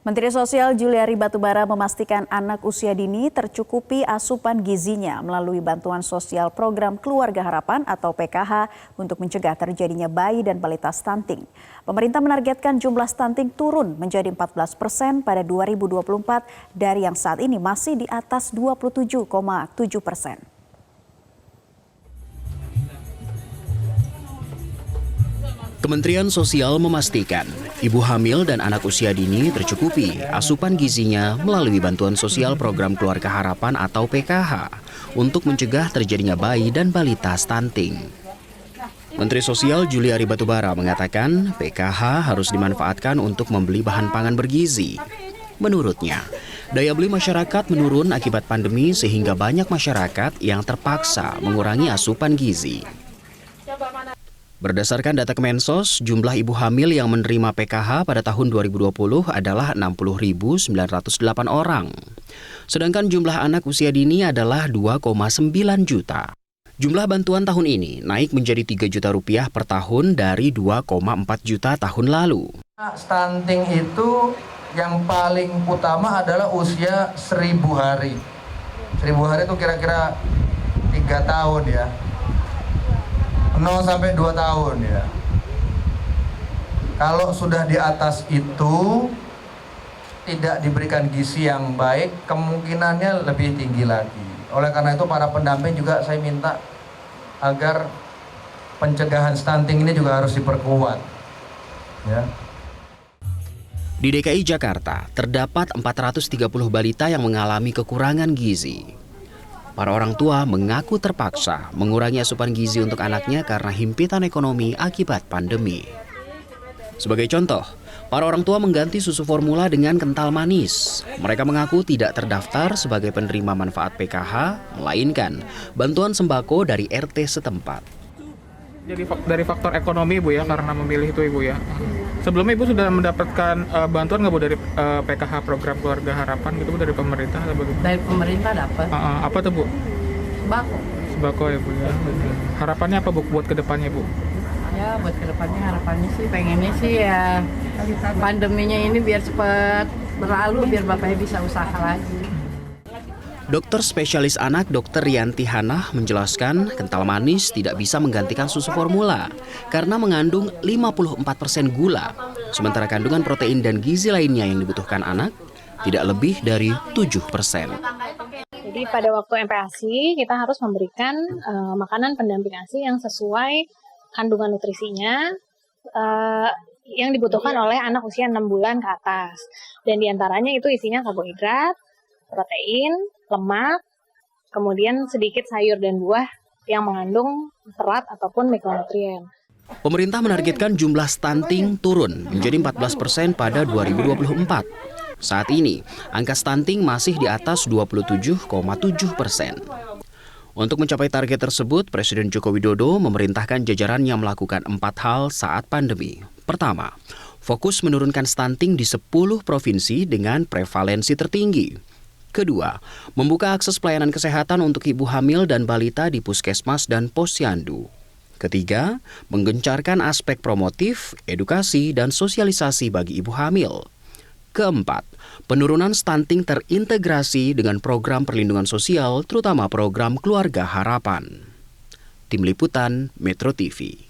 Menteri Sosial Juliari Batubara memastikan anak usia dini tercukupi asupan gizinya melalui bantuan sosial program Keluarga Harapan atau PKH untuk mencegah terjadinya bayi dan balita stunting. Pemerintah menargetkan jumlah stunting turun menjadi 14% pada 2024 dari yang saat ini masih di atas 27,7%. Kementerian Sosial memastikan ibu hamil dan anak usia dini tercukupi asupan gizinya melalui bantuan sosial program Keluarga Harapan atau PKH untuk mencegah terjadinya bayi dan balita stunting. Menteri Sosial Juliari Batubara mengatakan PKH harus dimanfaatkan untuk membeli bahan pangan bergizi. Menurutnya, daya beli masyarakat menurun akibat pandemi sehingga banyak masyarakat yang terpaksa mengurangi asupan gizi. Berdasarkan data Kemensos, jumlah ibu hamil yang menerima PKH pada tahun 2020 adalah 60.908 orang. Sedangkan jumlah anak usia dini adalah 2,9 juta. Jumlah bantuan tahun ini naik menjadi 3 juta rupiah per tahun dari 2,4 juta tahun lalu. Stunting itu yang paling utama adalah usia 1.000 hari. 1.000 hari itu kira-kira 3 tahun ya. 0 sampai 2 tahun ya. Kalau sudah di atas itu tidak diberikan gizi yang baik, kemungkinannya lebih tinggi lagi. Oleh karena itu para pendamping juga saya minta agar pencegahan stunting ini juga harus diperkuat. Ya. Di DKI Jakarta terdapat 430 balita yang mengalami kekurangan gizi. Para orang tua mengaku terpaksa mengurangi asupan gizi untuk anaknya karena himpitan ekonomi akibat pandemi. Sebagai contoh, para orang tua mengganti susu formula dengan kental manis. Mereka mengaku tidak terdaftar sebagai penerima manfaat PKH, melainkan bantuan sembako dari RT setempat. Jadi dari faktor ekonomi Bu ya, karena memilih itu Ibu ya. Sebelumnya Ibu sudah mendapatkan bantuan nggak Bu dari PKH program Keluarga Harapan gitu Bu dari pemerintah atau bagaimana? Dari pemerintah dapat. Apa tuh Bu? Sembako. Sembako ya Bu ya. Harapannya apa Bu buat kedepannya Bu? Ya buat kedepannya harapannya sih pengennya sih ya pandeminya ini biar cepat berlalu biar bapaknya bisa usaha lagi. Dokter spesialis anak Dr. Rianti Hanah menjelaskan kental manis tidak bisa menggantikan susu formula karena mengandung 54% gula, sementara kandungan protein dan gizi lainnya yang dibutuhkan anak tidak lebih dari 7%. Jadi pada waktu MPASI kita harus memberikan makanan pendamping ASI yang sesuai kandungan nutrisinya yang dibutuhkan oleh anak usia 6 bulan ke atas. Dan diantaranya itu isinya karbohidrat, protein, lemak, kemudian sedikit sayur dan buah yang mengandung serat ataupun mikronutrien. Pemerintah menargetkan jumlah stunting turun menjadi 14% pada 2024. Saat ini, angka stunting masih di atas 27,7%. Untuk mencapai target tersebut, Presiden Joko Widodo memerintahkan jajarannya melakukan 4 hal saat pandemi. Pertama, fokus menurunkan stunting di 10 provinsi dengan prevalensi tertinggi. Kedua, membuka akses pelayanan kesehatan untuk ibu hamil dan balita di puskesmas dan posyandu. Ketiga, menggencarkan aspek promotif, edukasi, dan sosialisasi bagi ibu hamil. Keempat, penurunan stunting terintegrasi dengan program perlindungan sosial, terutama program Keluarga Harapan. Tim Liputan Metro TV.